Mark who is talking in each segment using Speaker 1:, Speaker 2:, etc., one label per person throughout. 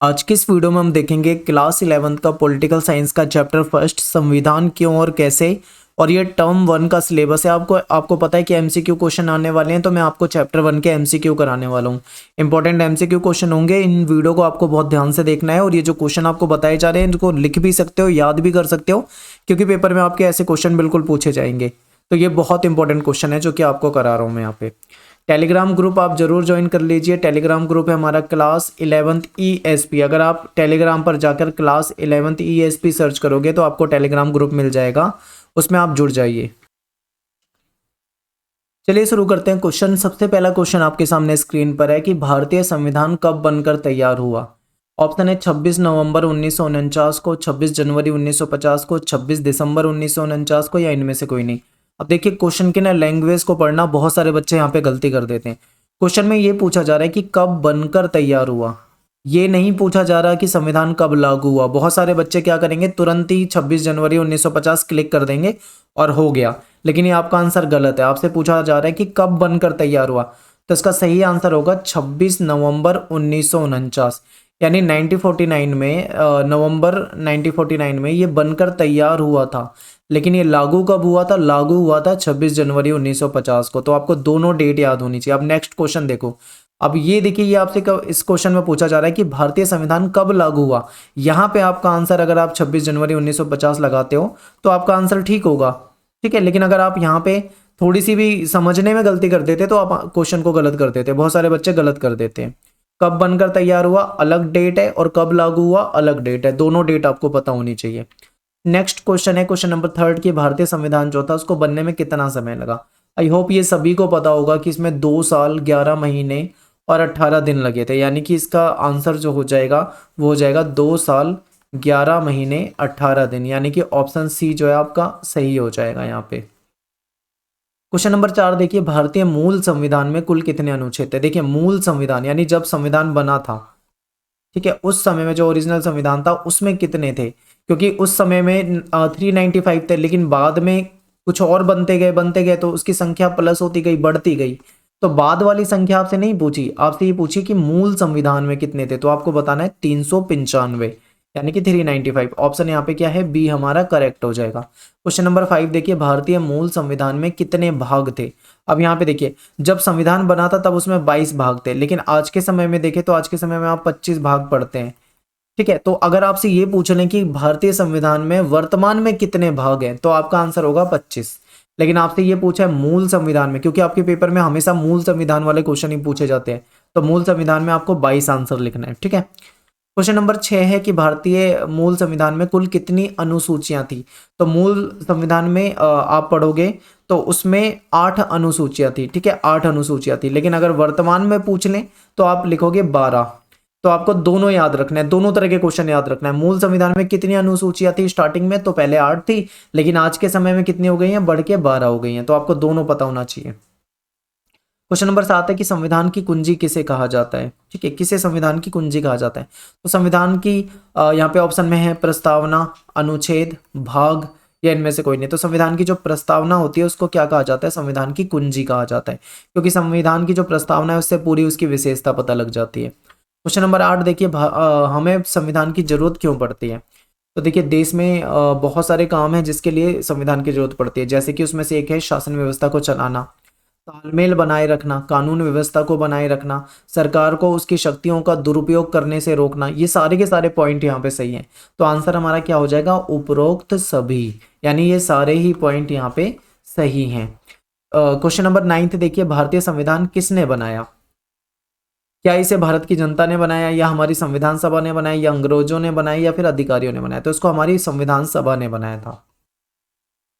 Speaker 1: आज की इस वीडियो में हम देखेंगे क्लास 11th का पॉलिटिकल साइंस का चैप्टर फर्स्ट संविधान क्यों और कैसे। और ये टर्म 1 का सिलेबस है। आपको पता है कि एमसीक्यू क्वेश्चन आने वाले हैं, तो मैं आपको चैप्टर 1 के एमसीक्यू कराने वाला हूँ। इंपॉर्टेंट एमसीक्यू क्वेश्चन होंगे। इन वीडियो को आपको बहुत ध्यान से देखना है और ये जो क्वेश्चन आपको बताए जा रहे हैं इनको लिख भी सकते हो, याद भी कर सकते हो, क्योंकि पेपर में आपके ऐसे क्वेश्चन बिल्कुल पूछे जाएंगे। तो ये बहुत इंपॉर्टेंट क्वेश्चन है जो कि आपको करा रहा हूँ मैं यहाँ पे। टेलीग्राम ग्रुप आप जरूर ज्वाइन कर लीजिए। टेलीग्राम ग्रुप है हमारा क्लास 11th ESP। अगर आप टेलीग्राम पर जाकर क्लास 11th ESP सर्च करोगे तो आपको टेलीग्राम ग्रुप मिल जाएगा, उसमें आप जुड़ जाइए। चलिए शुरू करते हैं क्वेश्चन। सबसे पहला क्वेश्चन आपके सामने स्क्रीन पर है कि भारतीय संविधान कब बनकर तैयार हुआ। ऑप्शन है 26 नवंबर 1949 को, 26 जनवरी 1950 को, 26 दिसंबर 1949 को, या इनमें से कोई नहीं। अब देखिए क्वेश्चन के ना लैंग्वेज को पढ़ना, बहुत सारे बच्चे यहाँ पे गलती कर देते हैं। क्वेश्चन में ये पूछा जा रहा है कि कब बनकर तैयार हुआ, ये नहीं पूछा जा रहा कि संविधान कब लागू हुआ। बहुत सारे बच्चे क्या करेंगे, तुरंत ही 26 जनवरी 1950 क्लिक कर देंगे और हो गया, लेकिन ये आपका आंसर गलत है। आपसे पूछा जा रहा है कि कब बनकर तैयार हुआ, तो इसका सही आंसर होगा 26 नवंबर 1949, यानी 1949 में नवंबर 1949 में ये बनकर तैयार हुआ था। लेकिन ये लागू कब हुआ था, लागू हुआ था 26 जनवरी 1950 को। तो आपको दोनों डेट याद होनी चाहिए। अब नेक्स्ट क्वेश्चन देखो। अब ये देखिए, ये आपसे इस क्वेश्चन में पूछा जा रहा है कि भारतीय संविधान कब लागू हुआ। यहाँ पे आपका आंसर, अगर आप 26 जनवरी 1950 लगाते हो तो आपका आंसर ठीक होगा, ठीक है। लेकिन अगर आप यहाँ पे थोड़ी सी भी समझने में गलती कर देते तो आप क्वेश्चन को गलत कर देते। बहुत सारे बच्चे गलत कर देते हैं। कब बनकर तैयार हुआ अलग डेट है और कब लागू हुआ अलग डेट है, दोनों डेट आपको पता होनी चाहिए। नेक्स्ट क्वेश्चन है क्वेश्चन नंबर 3 की भारतीय संविधान जो था उसको बनने में कितना समय लगा। आई होप ये सभी को पता होगा कि इसमें 2 साल 11 महीने और 18 दिन लगे थे, यानी कि इसका आंसर जो हो जाएगा वो हो जाएगा 2 साल 11 महीने 18 दिन, यानी कि ऑप्शन सी जो है आपका सही हो जाएगा यहाँ पे। क्वेश्चन नंबर 4 देखिए, भारतीय मूल संविधान में कुल कितने अनुच्छेद थे। देखिए मूल संविधान यानी जब संविधान बना था, ठीक है, उस समय में जो ओरिजिनल संविधान था उसमें कितने थे, क्योंकि उस समय में 395 थे, लेकिन बाद में कुछ और बनते गए तो उसकी संख्या प्लस होती गई, बढ़ती गई। तो बाद वाली संख्या आपसे नहीं पूछी, आपसे ये पूछी कि मूल संविधान में कितने थे, तो आपको बताना है 395, यानी कि 395। ऑप्शन यहाँ पे क्या है, बी हमारा करेक्ट हो जाएगा। क्वेश्चन नंबर 5 देखिए, भारतीय मूल संविधान में कितने भाग थे। अब यहाँ पे देखिए, जब संविधान बना था तब उसमें 22 भाग थे, लेकिन आज के समय में देखें तो आज के समय में आप 25 भाग पढ़ते हैं, ठीक है। तो अगर आपसे ये पूछ लें कि भारतीय संविधान में वर्तमान में कितने भाग हैं, तो आपका आंसर होगा 25। लेकिन आपसे ये पूछा है मूल संविधान में, क्योंकि आपके पेपर में हमेशा मूल संविधान वाले क्वेश्चन ही पूछे जाते हैं, तो मूल संविधान में आपको 22 आंसर लिखना है, ठीक है। क्वेश्चन नंबर 6 है कि भारतीय मूल संविधान में कुल कितनी अनुसूचियां थी। तो मूल संविधान में आप पढ़ोगे तो उसमें 8 अनुसूचियां थी, ठीक है, 8 अनुसूचियां थी। लेकिन अगर वर्तमान में पूछ लें तो आप लिखोगे 12। तो आपको दोनों याद रखना है, दोनों तरह के क्वेश्चन याद रखना है। मूल संविधान में कितनी अनुसूचियां थी स्टार्टिंग में, तो पहले 8 थी, लेकिन आज के समय में कितनी हो गई हैं, बढ़ के 12 हो गई हैं। तो आपको दोनों पता होना चाहिए। क्वेश्चन नंबर 7 है कि संविधान की कुंजी किसे कहा जाता है, ठीक है, किसे संविधान की कुंजी कहा जाता है। तो संविधान की यहाँ पे ऑप्शन में है प्रस्तावना, अनुच्छेद, भाग, या इनमें से कोई नहीं। तो संविधान की जो प्रस्तावना होती है उसको क्या कहा जाता है, संविधान की कुंजी कहा जाता है, क्योंकि संविधान की जो प्रस्तावना है उससे पूरी उसकी विशेषता पता लग जाती है। क्वेश्चन नंबर 8 देखिए, हमें संविधान की जरूरत क्यों पड़ती है। तो देखिए देश में बहुत सारे काम हैं जिसके लिए संविधान की जरूरत पड़ती है, जैसे कि उसमें से एक है शासन व्यवस्था को चलाना, तालमेल बनाए रखना, कानून व्यवस्था को बनाए रखना, सरकार को उसकी शक्तियों का दुरुपयोग करने से रोकना। ये सारे के सारे पॉइंट यहाँ पे सही हैं। तो आंसर हमारा क्या हो जाएगा, उपरोक्त सभी, यानी ये सारे ही पॉइंट यहाँ पे सही हैं। क्वेश्चन नंबर 9 देखिए, भारतीय संविधान किसने बनाया। क्या इसे भारत की जनता ने बनाया, या हमारी संविधान सभा ने बनाया, या अंग्रेजों ने बनाया, या फिर अधिकारियों ने बनाया। तो इसको हमारी संविधान सभा ने बनाया था,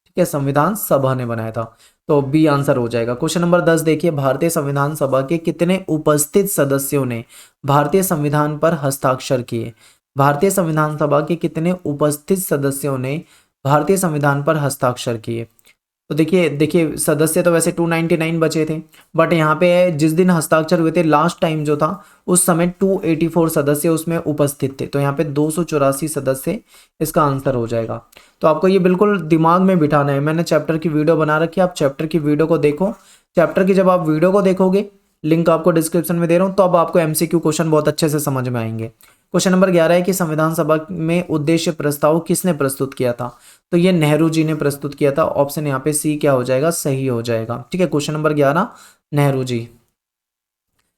Speaker 1: ठीक है, संविधान सभा ने बनाया था। तो बी आंसर हो जाएगा। क्वेश्चन नंबर 10 देखिए, भारतीय संविधान सभा के कितने उपस्थित सदस्यों ने भारतीय संविधान पर हस्ताक्षर किए। भारतीय संविधान सभा के कितने उपस्थित सदस्यों ने भारतीय संविधान पर हस्ताक्षर किए। तो देखिए देखिए सदस्य तो वैसे 299 बचे थे, बट यहाँ पे जिस दिन हस्ताक्षर हुए थे लास्ट टाइम जो था उस समय 284 सदस्य उसमें उपस्थित थे। तो यहाँ पे 284 सदस्य इसका आंसर हो जाएगा। तो आपको ये बिल्कुल दिमाग में बिठाना है। मैंने चैप्टर की वीडियो बना रखी है, आप चैप्टर की वीडियो को देखो। चैप्टर की जब आप वीडियो को देखोगे, लिंक आपको डिस्क्रिप्शन में दे रहा हूँ, तो अब आपको एमसीक्यू क्वेश्चन बहुत अच्छे से समझ में आएंगे। क्वेश्चन नंबर 11 है कि संविधान सभा में उद्देश्य प्रस्ताव किसने प्रस्तुत किया था? तो ये नेहरू जी ने प्रस्तुत किया था। ऑप्शन यहाँ पे सी क्या हो जाएगा? सही हो जाएगा। ठीक है, question number 11 Nehru ji.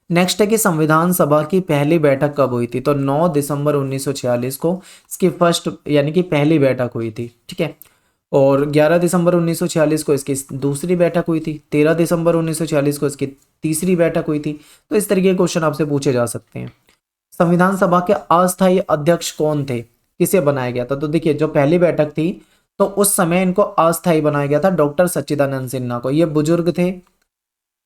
Speaker 1: Next है कि संविधान सभा की पहली बैठक कब हुई थी? तो 9 दिसंबर 1946 को इसकी फर्स्ट यानी कि पहली बैठक हुई थी। ठीक है, और 11 दिसंबर 1946 को इसकी दूसरी बैठक हुई थी। 13 दिसंबर 1946 को इसकी तीसरी बैठक हुई थी। तो इस तरीके के क्वेश्चन आपसे पूछे जा सकते हैं। संविधान सभा के अस्थायी अध्यक्ष कौन थे? किसे बनाया गया था? तो देखिए, जो पहली बैठक थी तो उस समय इनको अस्थायी बनाया गया था डॉक्टर सच्चिदानंद सिन्हा को। ये बुजुर्ग थे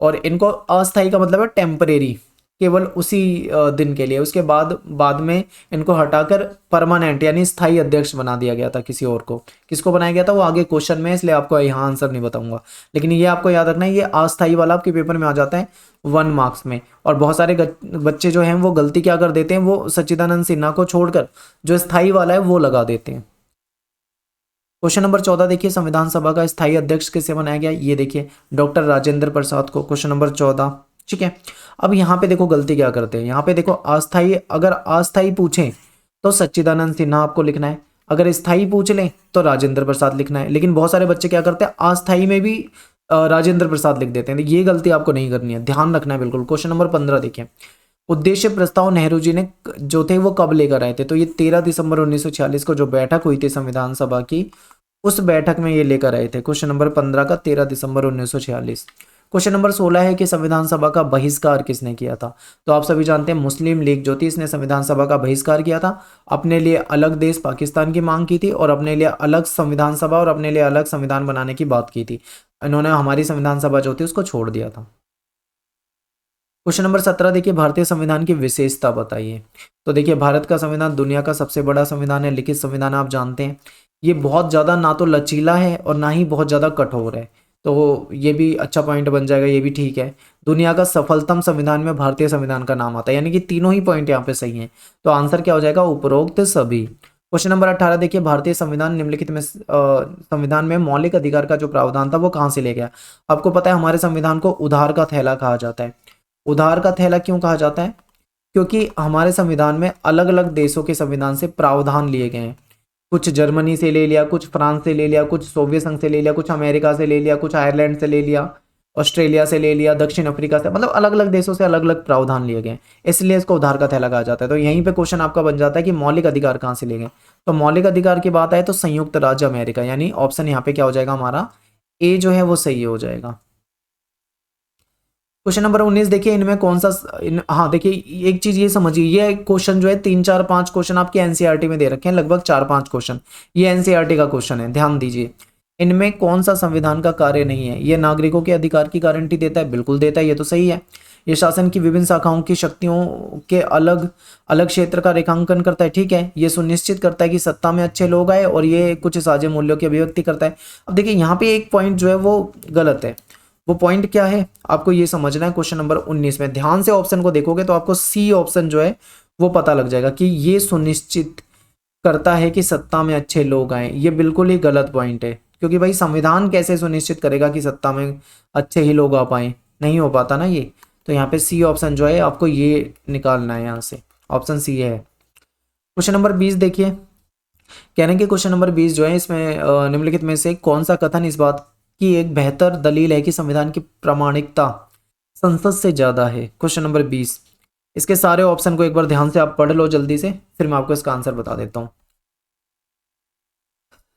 Speaker 1: और इनको अस्थायी का मतलब है टेम्परेरी, केवल उसी दिन के लिए। उसके बाद बाद में इनको हटाकर परमानेंट यानी स्थायी अध्यक्ष बना दिया गया था किसी और को। किसको बनाया गया था वो आगे क्वेश्चन में, इसलिए आपको यहाँ आंसर नहीं बताऊंगा। लेकिन ये आपको याद रखना है, ये अस्थायी वाला आपके पेपर में आ जाता है 1 मार्क्स में। और बहुत सारे बच्चे जो हैं वो गलती क्या कर देते हैं, वो सच्चिदानंद सिन्हा को छोड़कर जो स्थायी वाला है वो लगा देते हैं। क्वेश्चन नंबर 14 देखिए, संविधान सभा का स्थायी अध्यक्ष किसे बनाया गया? ये देखिए डॉक्टर राजेंद्र प्रसाद को। Question number 14। ठीक है, अब यहाँ पे देखो गलती क्या करते हैं। यहाँ पे देखो अस्थाई, अगर अस्थाई पूछें तो सच्चिदानंद सिन्हा आपको लिखना है, अगर स्थाई पूछ लें तो राजेंद्र प्रसाद लिखना है। लेकिन बहुत सारे बच्चे क्या करते हैं, अस्थाई में भी राजेंद्र प्रसाद लिख देते हैं। ये गलती आपको नहीं करनी है, ध्यान रखना है बिल्कुल। क्वेश्चन नंबर 15 देखिए, उद्देश्य प्रस्ताव नेहरू जी ने जो थे वो कब लेकर आए थे? तो ये 13 दिसंबर 1946 को जो बैठक हुई थी संविधान सभा की, उस बैठक में ये लेकर आए थे। क्वेश्चन नंबर 15 का 13 दिसंबर 1946। क्वेश्चन नंबर 16 है कि संविधान सभा का बहिष्कार किसने किया था? तो आप सभी जानते हैं मुस्लिम लीग जो थी, इसने संविधान सभा का बहिष्कार किया था। अपने लिए अलग देश पाकिस्तान की मांग की थी और अपने लिए अलग संविधान सभा और अपने लिए अलग संविधान बनाने की बात की थी। इन्होंने हमारी संविधान सभा जो थी उसको छोड़ दिया था। क्वेश्चन नंबर 17 देखिए, भारतीय संविधान की विशेषता बताइए। तो देखिए, भारत का संविधान दुनिया का सबसे बड़ा संविधान है, लिखित संविधान आप जानते हैं। ये बहुत ज़्यादा ना तो लचीला है और ना ही बहुत ज़्यादा कठोर है, तो ये भी अच्छा पॉइंट बन जाएगा, ये भी ठीक है। दुनिया का सफलतम संविधान में भारतीय संविधान का नाम आता है, यानी कि तीनों ही पॉइंट यहाँ पे सही हैं। तो आंसर क्या हो जाएगा? उपरोक्त सभी। क्वेश्चन नंबर 18 देखिए, भारतीय संविधान निम्नलिखित में संविधान में मौलिक अधिकार का जो प्रावधान था वो कहाँ से ले गया? आपको पता है हमारे संविधान को उधार का थैला कहा जाता है। उधार का थैला क्यों कहा जाता है? क्योंकि हमारे संविधान में अलग अलग देशों के संविधान से प्रावधान लिए गए हैं। कुछ जर्मनी से ले लिया, कुछ फ्रांस से ले लिया, कुछ सोवियत संघ से ले लिया, कुछ अमेरिका से ले लिया, कुछ आयरलैंड से ले लिया, ऑस्ट्रेलिया से ले लिया, दक्षिण अफ्रीका से, मतलब अलग अलग देशों से अलग अलग प्रावधान लिए गए, इसलिए इसको उधार का थैला कहा जाता है। तो यहीं पे क्वेश्चन आपका बन जाता है कि मौलिक अधिकार कहाँ से लिए गए। तो मौलिक अधिकार की बात आए तो संयुक्त राज्य अमेरिका, यानी ऑप्शन यहाँ पे क्या हो जाएगा हमारा? ए जो है वो सही हो जाएगा। क्वेश्चन नंबर 19 देखिए, इनमें कौन सा हाँ देखिए, एक चीज ये समझिए, ये क्वेश्चन जो है 3 4 5 क्वेश्चन आपके एनसीईआरटी में दे रखे हैं, लगभग 4 5 क्वेश्चन ये एनसीईआरटी का क्वेश्चन है, ध्यान दीजिए। इनमें कौन सा संविधान का कार्य नहीं है? ये नागरिकों के अधिकार की गारंटी देता है, बिल्कुल देता है, ये तो सही है। ये शासन की विभिन्न शाखाओं की शक्तियों के अलग अलग क्षेत्र का रेखांकन करता है, ठीक है। ये सुनिश्चित करता है कि सत्ता में अच्छे लोग आए और ये कुछ साझे मूल्यों की अभिव्यक्ति करता है। अब देखिए यहाँ पे एक पॉइंट जो है वो गलत है, वो पॉइंट क्या है आपको ये समझना है। क्वेश्चन नंबर 19 में ध्यान से ऑप्शन को देखोगे तो आपको सी ऑप्शन जो है वो पता लग जाएगा कि ये सुनिश्चित करता है कि सत्ता में अच्छे लोग आए। ये बिल्कुल ही गलत पॉइंट है, क्योंकि भाई संविधान कैसे सुनिश्चित करेगा कि सत्ता में अच्छे ही लोग आ पाए? नहीं हो पाता ना ये। तो यहाँ पे सी ऑप्शन जो है आपको ये निकालना है, यहाँ से ऑप्शन सी है। क्वेश्चन नंबर 20 देखिए, कहने के क्वेश्चन नंबर 20 जो है इसमें निम्नलिखित में से कौन सा कथन इस बात की एक बेहतर दलील है कि संविधान की प्रामाणिकता संसद से ज्यादा है? क्वेश्चन नंबर 20, इसके सारे ऑप्शन को एक बार ध्यान से आप पढ़ लो जल्दी से, फिर मैं आपको इसका आंसर बता देता हूं।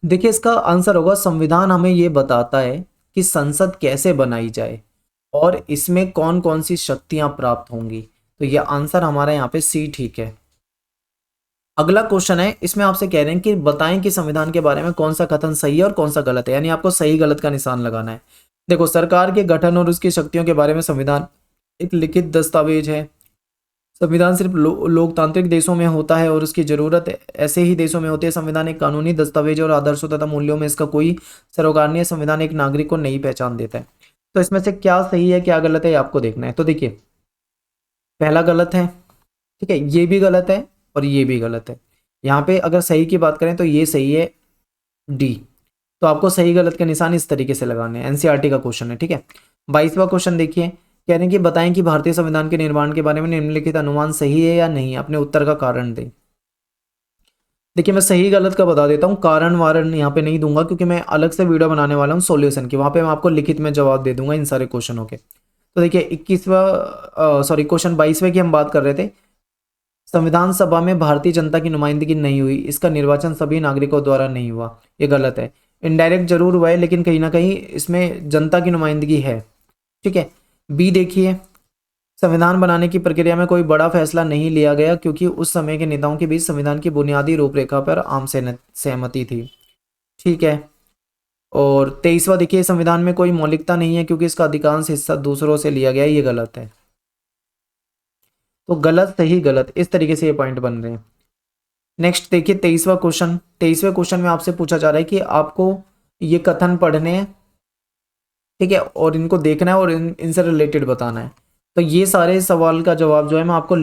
Speaker 1: देखिए इसका आंसर होगा, संविधान हमें ये बताता है कि संसद कैसे बनाई जाए और इसमें कौन कौन सी शक्तियां प्राप्त होंगी। तो ये आंसर हमारा यहाँ पे सी ठीक है। अगला क्वेश्चन है, इसमें आपसे कह रहे हैं कि बताएं कि संविधान के बारे में कौन सा कथन सही है और कौन सा गलत है, यानी आपको सही गलत का निशान लगाना है। देखो, सरकार के गठन और उसकी शक्तियों के बारे में संविधान एक लिखित दस्तावेज है। संविधान सिर्फ लोकतांत्रिक देशों में होता है और उसकी जरूरत ऐसे ही देशों में होती है। संविधान एक कानूनी दस्तावेज और आदर्शों तथा मूल्यों में इसका कोई सरोकार नहीं है। संविधान एक नागरिक को नई पहचान देता है। तो इसमें से क्या सही है क्या गलत है आपको देखना है। तो देखिए, पहला गलत है, ठीक है, ये भी गलत है और ये भी गलत है। यहाँ पे अगर सही की बात करें तो ये सही है डी। तो आपको सही गलत के निशान इस तरीके से लगाने हैं, एनसीईआरटी का क्वेश्चन है, ठीक है। 22वां क्वेश्चन देखिए, कह रहे हैं कि बताएं कि भारतीय संविधान के निर्माण के बारे में निम्नलिखित अनुमान सही है या नहीं, अपने उत्तर का कारण दें। देखिए मैं सही गलत का बता देता हूँ, कारण वारण यहाँ पे नहीं दूंगा क्योंकि मैं अलग से वीडियो बनाने वाला हूँ सॉल्यूशन की, वहाँ पे मैं आपको लिखित में जवाब दे दूंगा इन सारे क्वेश्चनों के। तो देखिए 21वां सॉरी क्वेश्चन 22वें की हम बात कर रहे थे। संविधान सभा में भारतीय जनता की नुमाइंदगी नहीं हुई, इसका निर्वाचन सभी नागरिकों द्वारा नहीं हुआ, ये गलत है। इनडायरेक्ट जरूर हुआ है लेकिन कहीं ना कहीं इसमें जनता की नुमाइंदगी है। ठीक है। बी देखिए, संविधान बनाने की प्रक्रिया में कोई बड़ा फैसला नहीं लिया गया क्योंकि उस समय के नेताओं के बीच संविधान की बुनियादी रूपरेखा पर आम सहमति थी। ठीक है। और 23वां देखिए, संविधान में कोई मौलिकता नहीं है क्योंकि इसका अधिकांश हिस्सा दूसरों से लिया गया, ये गलत है। तो गलत सही गलत इस तरीके से ये पॉइंट बन रहे हैं। नेक्स्ट देखिए 23वां क्वेश्चन। 23वें क्वेश्चन में आपसे पूछा जा रहा है कि आपको ये कथन पढ़ने हैं, ठीक है, और इनको देखना है और इनसे रिलेटेड बताना है। तो ये सारे सवाल का जवाब जो है मैं आपको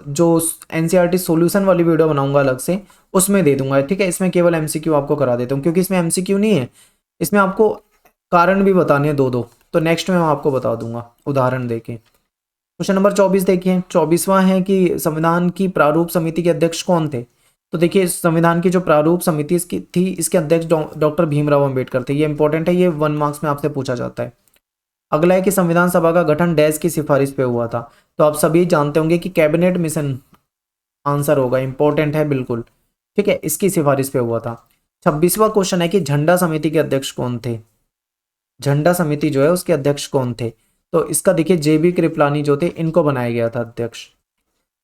Speaker 1: जो एनसीईआरटी सॉल्यूशन वाली वीडियो बनाऊंगा अलग से उसमें दे दूंगा। ठीक है। इसमें केवल एमसीक्यू आपको करा देता हूँ क्योंकि इसमें एमसीक्यू नहीं है, इसमें आपको कारण भी बताने हैं दो दो। तो नेक्स्ट में मैं आपको बता दूंगा उदाहरण देके। क्वेश्चन नंबर 24 देखिए, 24वां है कि संविधान की प्रारूप समिति के अध्यक्ष कौन थे। तो देखिए संविधान की जो प्रारूप समिति इसकी थी, इसके अध्यक्ष डॉक्टर भीमराव अंबेडकर थे। ये इंपॉर्टेंट है, ये 1 मार्क्स में आपसे पूछा जाता है। अगला है कि संविधान सभा का गठन डैश की सिफारिश पे हुआ था। तो आप सभी जानते होंगे कि कैबिनेट मिशन आंसर होगा, इंपॉर्टेंट है बिल्कुल। ठीक है, इसकी सिफारिश पे हुआ था। 26वां क्वेश्चन है कि झंडा समिति के अध्यक्ष कौन थे। झंडा समिति जो है उसके अध्यक्ष कौन थे। तो इसका देखिए जेबी कृपलानी जो थे, इनको बनाया गया था अध्यक्ष।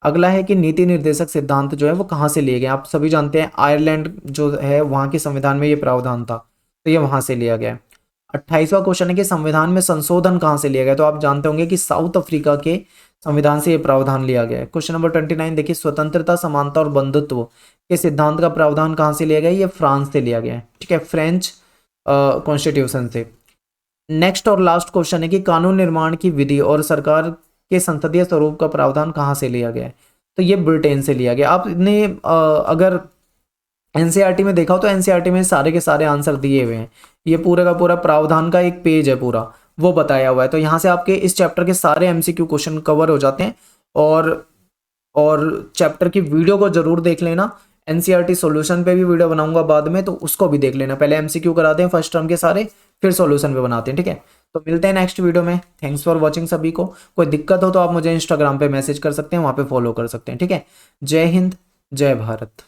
Speaker 1: अगला है कि नीति निर्देशक सिद्धांत जो है वो कहाँ से लिए गए। आप सभी जानते हैं आयरलैंड जो है वहाँ के संविधान में ये प्रावधान था, तो ये वहाँ से लिया गया। 28वां क्वेश्चन है कि संविधान में संशोधन कहाँ से लिया गया। तो आप जानते होंगे कि साउथ अफ्रीका के संविधान से ये प्रावधान लिया गया है। क्वेश्चन नंबर 29 देखिए, स्वतंत्रता समानता और बंधुत्व के सिद्धांत का प्रावधान कहाँ से लिया गया। ये फ्रांस से लिया गया है। ठीक है, फ्रेंच कॉन्स्टिट्यूशन से। नेक्स्ट और लास्ट क्वेश्चन है कि कानून निर्माण की विधि और सरकार के संसदीय स्वरूप का प्रावधान कहाँ से लिया गया है। तो ये ब्रिटेन से लिया गया। आपने अगर एनसीईआरटी में देखा हो तो एनसीईआरटी में सारे के सारे आंसर दिए हुए हैं। ये पूरा का पूरा प्रावधान का एक पेज है पूरा, वो बताया हुआ है। तो यहाँ से आपके इस चैप्टर के सारे एमसीक्यू क्वेश्चन कवर हो जाते हैं। और चैप्टर की वीडियो को जरूर देख लेना। एनसीईआरटी सॉल्यूशन पे भी वीडियो बनाऊंगा बाद में, तो उसको भी देख लेना। पहले एमसीक्यू कराते हैं फर्स्ट टर्म के सारे, फिर सॉल्यूशन पे बनाते हैं। ठीक है, तो मिलते हैं नेक्स्ट वीडियो में। थैंक्स फॉर वॉचिंग सभी को। कोई दिक्कत हो तो आप मुझे इंस्टाग्राम पे मैसेज कर सकते हैं, वहाँ पे फॉलो कर सकते हैं। ठीक है, जय हिंद, जय भारत।